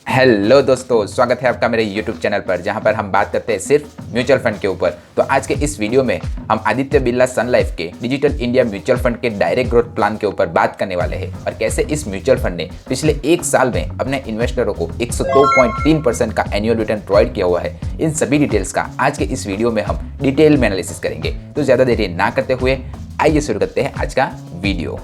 Hello दोस्तों, स्वागत है आपका मेरे YouTube चैनल पर, जहां पर हम बात करते हैं सिर्फ म्यूचुअल फंड के ऊपर। तो आज के इस वीडियो में हम आदित्य बिरला सन लाइफ के डिजिटल इंडिया म्यूचुअल फंड के डायरेक्ट ग्रोथ प्लान के ऊपर बात करने वाले हैं और कैसे इस म्यूचुअल फंड ने पिछले एक साल में अपने इन्वेस्टरों को 102.3% का एनुअल रिटर्न प्रोवाइड किया हुआ है। इन सभी डिटेल्स का आज के इस वीडियो में हम डिटेल में एनालिसिस करेंगे। तो ज़्यादा देरी ना करते हुए आइए शुरू करते हैं आज का वीडियो।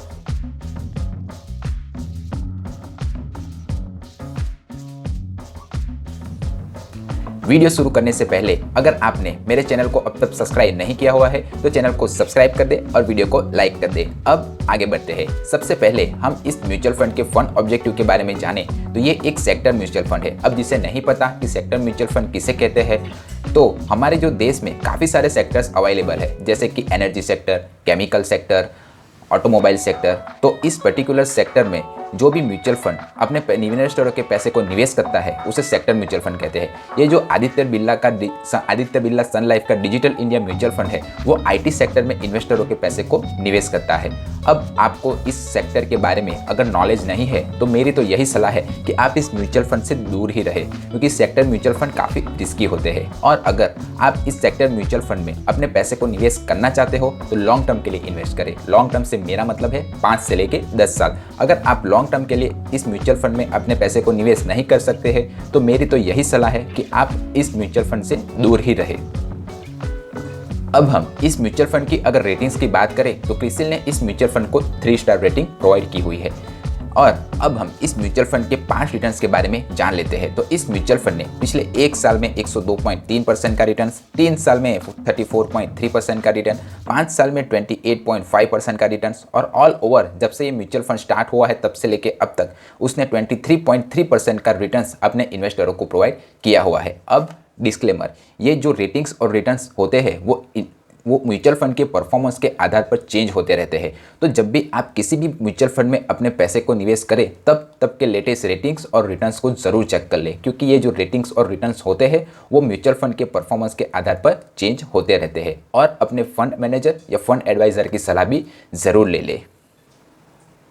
वीडियो शुरू करने से पहले अगर आपने मेरे चैनल को अब तक सब्सक्राइब नहीं किया हुआ है तो चैनल को सब्सक्राइब कर दे और वीडियो को लाइक कर दे। अब आगे बढ़ते हैं। सबसे पहले हम इस म्यूचुअल फंड के फंड ऑब्जेक्टिव के बारे में जानें तो ये एक सेक्टर म्यूचुअल फंड है। अब जिसे नहीं पता कि सेक्टर म्यूचुअल फंड किसे कहते हैं, तो हमारे जो देश में काफ़ी सारे सेक्टर्स अवेलेबल है, जैसे कि energy sector, chemical sector, automobile sector. तो इस पर्टिकुलर सेक्टर में जो भी म्यूचुअल फंड अपने इन्वेस्टरों के पैसे को निवेश करता है उसे सेक्टर म्यूचुअल फंड कहते हैं। ये जो आदित्य बिरला सन लाइफ का डिजिटल इंडिया म्यूचुअल फंड है वो आईटी सेक्टर में इन्वेस्टरों के पैसे को निवेश करता है। अब आपको इस सेक्टर के बारे में अगर नॉलेज नहीं है तो मेरी तो यही सलाह है कि आप इस म्यूचुअल फंड से दूर ही रहें, क्योंकि सेक्टर म्यूचुअल फंड काफ़ी रिस्की होते हैं। और अगर आप इस सेक्टर म्यूचुअल फंड में अपने पैसे को निवेश करना चाहते हो तो लॉन्ग टर्म के लिए इन्वेस्ट करें। लॉन्ग टर्म से मेरा मतलब है 5 से लेके 10 साल। अगर आप लॉन्ग टर्म के लिए इस म्यूचुअल फंड में अपने पैसे को निवेश नहीं कर सकते हैं तो मेरी तो यही सलाह है कि आप इस म्यूचुअल फंड से दूर ही रहें। अब हम इस म्यूचुअल फंड की अगर रेटिंग्स की बात करें तो क्रिसिल ने इस म्यूचुअल फंड को 3 स्टार रेटिंग प्रोवाइड की हुई है। और अब हम इस म्यूचुअल फंड के 5 रिटर्न्स के बारे में जान लेते हैं। तो इस म्यूचुअल फंड ने पिछले एक साल में 102.3% का रिटर्न, 3 साल में 34.3% का रिटर्न, 5 साल में 28.5% का रिटर्न और ऑल ओवर जब से ये म्यूचुअल फंड स्टार्ट हुआ है तब से लेके अब तक उसने 23.3% का रिटर्न अपने इन्वेस्टरों को प्रोवाइड किया हुआ है। अब डिस्क्लेमर, ये जो रेटिंग्स और रिटर्न्स होते हैं वो म्यूचुअल फंड के परफॉर्मेंस के आधार पर चेंज होते रहते हैं। तो जब भी आप किसी भी म्यूचुअल फंड में अपने पैसे को निवेश करें तब के लेटेस्ट रेटिंग्स और रिटर्न्स को ज़रूर चेक कर लें, क्योंकि ये जो रेटिंग्स और रिटर्न्स होते हैं वो म्यूचुअल फंड के परफॉर्मेंस के आधार पर चेंज होते रहते हैं। और अपने फंड मैनेजर या फंड एडवाइज़र की सलाह भी ज़रूर ले लें।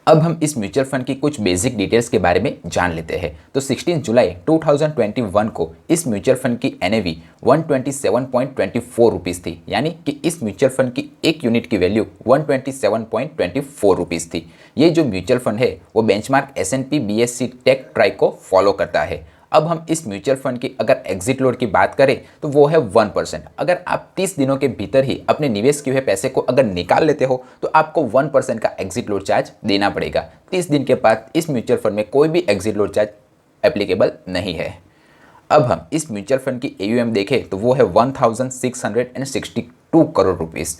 अब हम इस म्यूचुअल फंड की कुछ बेसिक डिटेल्स के बारे में जान लेते हैं। तो 16 जुलाई 2021 को इस म्यूचुअल फंड की एनएवी 127.24 रुपीज़ थी, यानी कि इस म्यूचुअल फंड की एक यूनिट की वैल्यू 127.24 रुपीज़ थी। ये जो म्यूचुअल फंड है वो benchmark S&P BSE tech TRI को फॉलो करता है। अब हम इस म्यूचुअल फंड की अगर एग्जिट लोड की बात करें तो वो है 1%। अगर आप 30 दिनों के भीतर ही अपने निवेश किए हुए पैसे को अगर निकाल लेते हो तो आपको 1% का एग्जिट लोड चार्ज देना पड़ेगा। 30 दिन के बाद इस म्यूचुअल फंड में कोई भी एग्जिट लोड चार्ज एप्लीकेबल नहीं है। अब हम इस म्यूचुअल फंड की AUM देखें तो वो है 1662 करोड़ रुपीज़।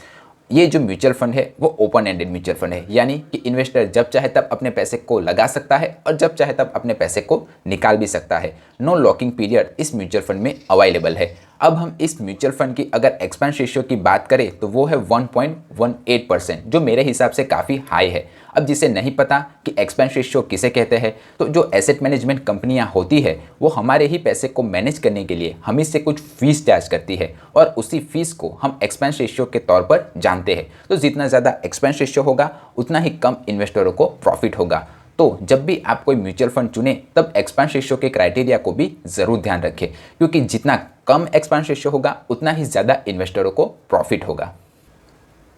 ये जो म्यूचुअल फंड है वो ओपन एंडेड म्यूचुअल फंड है, यानी कि इन्वेस्टर जब चाहे तब अपने पैसे को लगा सकता है और जब चाहे तब अपने पैसे को निकाल भी सकता है। नो लॉकिंग पीरियड इस म्यूचुअल फंड में अवेलेबल है। अब हम इस म्यूचुअल फंड की अगर एक्सपेंस रेशियो की बात करें तो वो है 1.18%, जो मेरे हिसाब से काफ़ी हाई है। अब जिसे नहीं पता कि एक्सपेंस रेशियो किसे कहते हैं, तो जो एसेट मैनेजमेंट कंपनियां होती है वो हमारे ही पैसे को मैनेज करने के लिए हमें से कुछ फीस चार्ज करती है और उसी फीस को हम एक्सपेंस रेशियो के तौर पर जानते हैं। तो जितना ज़्यादा एक्सपेंस रेशियो होगा उतना ही कम इन्वेस्टरों को प्रॉफिट होगा। तो जब भी आप कोई म्यूचुअल फंड चुने तब एक्सपेंस रेशियो के क्राइटेरिया को भी ज़रूर ध्यान रखें, क्योंकि जितना कम एक्सपेंस रेशियो होगा उतना ही ज़्यादा इन्वेस्टरों को प्रॉफिट होगा।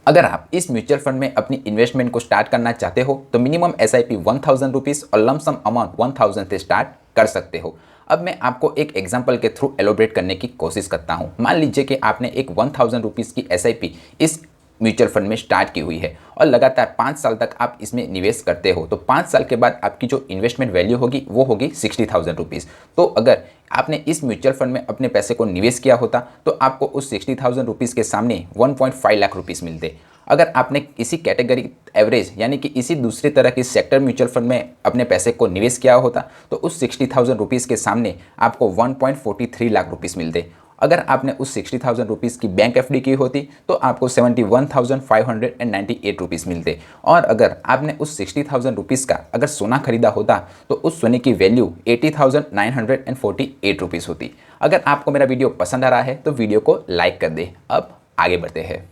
अगर आप इस म्यूचुअल फंड में अपनी इन्वेस्टमेंट को स्टार्ट करना चाहते हो तो मिनिमम SIP 1000 रुपीज़ और लमसम अमाउंट 1000 से स्टार्ट कर सकते हो। अब मैं आपको एक एग्जांपल के थ्रू एलोब्रेट करने की कोशिश करता हूं। मान लीजिए कि आपने एक 1000 रुपीज़ की SIP इस म्यूचुअल फंड में स्टार्ट की हुई है और लगातार 5 साल तक आप इसमें निवेश करते हो, तो 5 साल के बाद आपकी जो इन्वेस्टमेंट वैल्यू होगी वो होगी 60,000 रुपीज़। तो अगर आपने इस म्यूचुअल फंड में अपने पैसे को निवेश किया होता तो आपको उस 60,000 रुपीज़ के सामने 1.5 लाख रुपीज़ मिलते। अगर आपने इसी कैटेगरी एवरेज यानी कि इसी दूसरी तरह की सेक्टर म्यूचुअल फंड में अपने पैसे को निवेश किया होता तो उस 60,000 रुपीज़ के सामने आपको 1.43 लाख रुपीज़ मिलते। अगर आपने उस 60,000 रुपीज़ की बैंक FD की होती तो आपको 71,598 रुपीज़ मिलते। और अगर आपने उस 60,000 रुपीज़ का अगर सोना खरीदा होता तो उस सोने की वैल्यू 80,948 रुपीज़ होती। अगर आपको मेरा वीडियो पसंद आ रहा है तो वीडियो को लाइक कर दे। अब आगे बढ़ते हैं।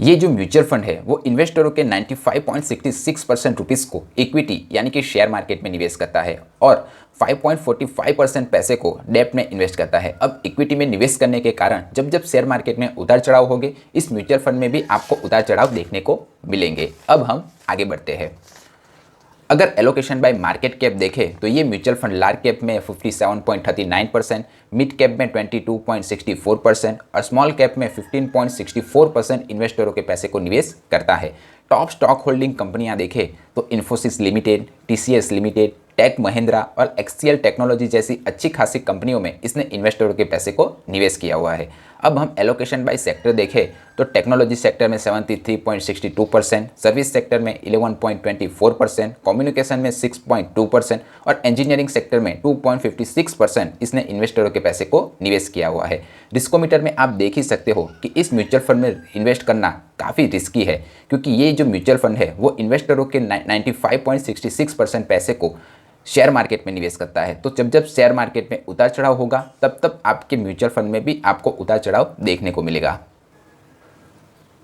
ये जो म्यूचुअल फंड है वो इन्वेस्टरों के 95.66% रुपीज़ को इक्विटी यानी कि शेयर मार्केट में निवेश करता है और 5.45% पैसे को डेब्ट में इन्वेस्ट करता है। अब इक्विटी में निवेश करने के कारण जब जब शेयर मार्केट में उतार चढ़ाव होंगे, इस म्यूचुअल फंड में भी आपको उतार चढ़ाव देखने को मिलेंगे। अब हम आगे बढ़ते हैं। अगर एलोकेशन बाय मार्केट कैप देखें तो ये म्यूचुअल फंड लार्ज कैप में 57.39%, मिड कैप में 22.64% और स्मॉल कैप में 15.64% इन्वेस्टरों के पैसे को निवेश करता है। टॉप स्टॉक होल्डिंग कंपनियां देखें तो Infosys limited, TCS limited, tech Mahindra और एक्ससीएल टेक्नोलॉजी जैसी अच्छी खासी कंपनियों में इसने इन्वेस्टरों के पैसे को निवेश किया हुआ है। अब हम एलोकेशन बाय सेक्टर देखें तो टेक्नोलॉजी सेक्टर में 73.62%, सर्विस सेक्टर में 11.24%, कम्युनिकेशन में 6.2% और इंजीनियरिंग सेक्टर में 2.56% इसने इन्वेस्टरों के पैसे को निवेश किया हुआ है। रिस्कोमीटर में आप देख ही सकते हो कि इस म्यूचुअल फंड में इन्वेस्ट करना काफ़ी रिस्की है, क्योंकि ये जो म्यूचुअल फंड है वो इन्वेस्टरों के 95.66% पैसे को शेयर मार्केट में निवेश करता है। तो जब जब शेयर मार्केट में उतार चढ़ाव होगा तब तब आपके म्यूचुअल फंड में भी आपको उतार चढ़ाव देखने को मिलेगा।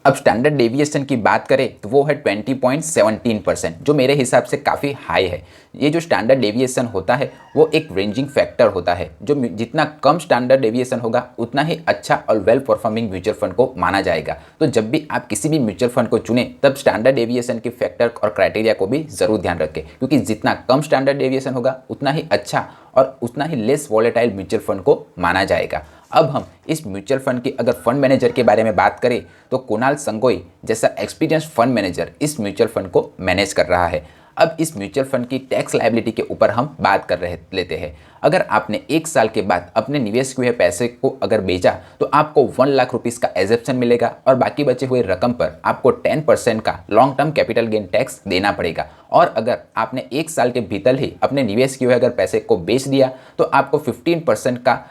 अब स्टैंडर्ड डेविएशन की बात करें तो वो है 20.17%, जो मेरे हिसाब से काफ़ी हाई है। ये जो स्टैंडर्ड डेविएशन होता है वो एक रेंजिंग फैक्टर होता है, जो जितना कम स्टैंडर्ड डेविएशन होगा उतना ही अच्छा और वेल परफॉर्मिंग म्यूचुअल फंड को माना जाएगा। तो जब भी आप किसी भी म्यूचुअल फंड को चुने तब स्टैंडर्ड डेविएशन के फैक्टर और क्राइटेरिया को भी ज़रूर ध्यान रखें, क्योंकि जितना कम स्टैंडर्ड डेविएशन होगा उतना ही अच्छा और उतना ही लेस वॉलेटाइल म्यूचुअल फंड को माना जाएगा। अब हम इस म्यूचुअल फंड की अगर फंड मैनेजर के बारे में बात करें तो कुणाल संगोई जैसा एक्सपीरियंस फंड मैनेजर इस म्यूचुअल फंड को मैनेज कर रहा है। अब इस म्यूचुअल फंड की टैक्स लायबिलिटी के ऊपर हम बात लेते हैं। अगर आपने 1 साल के बाद अपने निवेश किए हुए पैसे को अगर बेचा तो आपको 1 लाख रुपीज़ का एग्जेप्शन मिलेगा और बाकी बचे हुए रकम पर आपको 10% का long term capital gain tax देना पड़ेगा। और अगर आपने 1 साल के भीतर ही अपने निवेश किए हुए अगर पैसे को बेच दिया तो आपको 15% का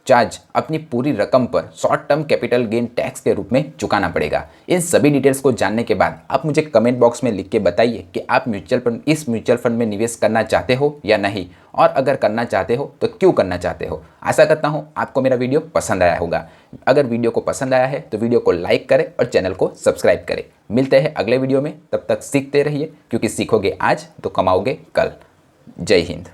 चार्ज अपनी पूरी रकम पर short term capital gain tax के रूप में चुकाना पड़ेगा। इन सभी डिटेल्स को जानने के बाद आप मुझे कमेंट बॉक्स में लिख के बताइए कि आप इस म्यूचुअल फंड में निवेश करना चाहते हो या नहीं, और अगर करना चाहते हो तो क्यों करना चाहते हो। आशा करता हूँ आपको मेरा वीडियो पसंद आया होगा। अगर वीडियो को पसंद आया है तो वीडियो को लाइक करें और चैनल को सब्सक्राइब करें। मिलते हैं अगले वीडियो में, तब तक सीखते रहिए, क्योंकि सीखोगे आज तो कमाओगे कल। जय हिंद।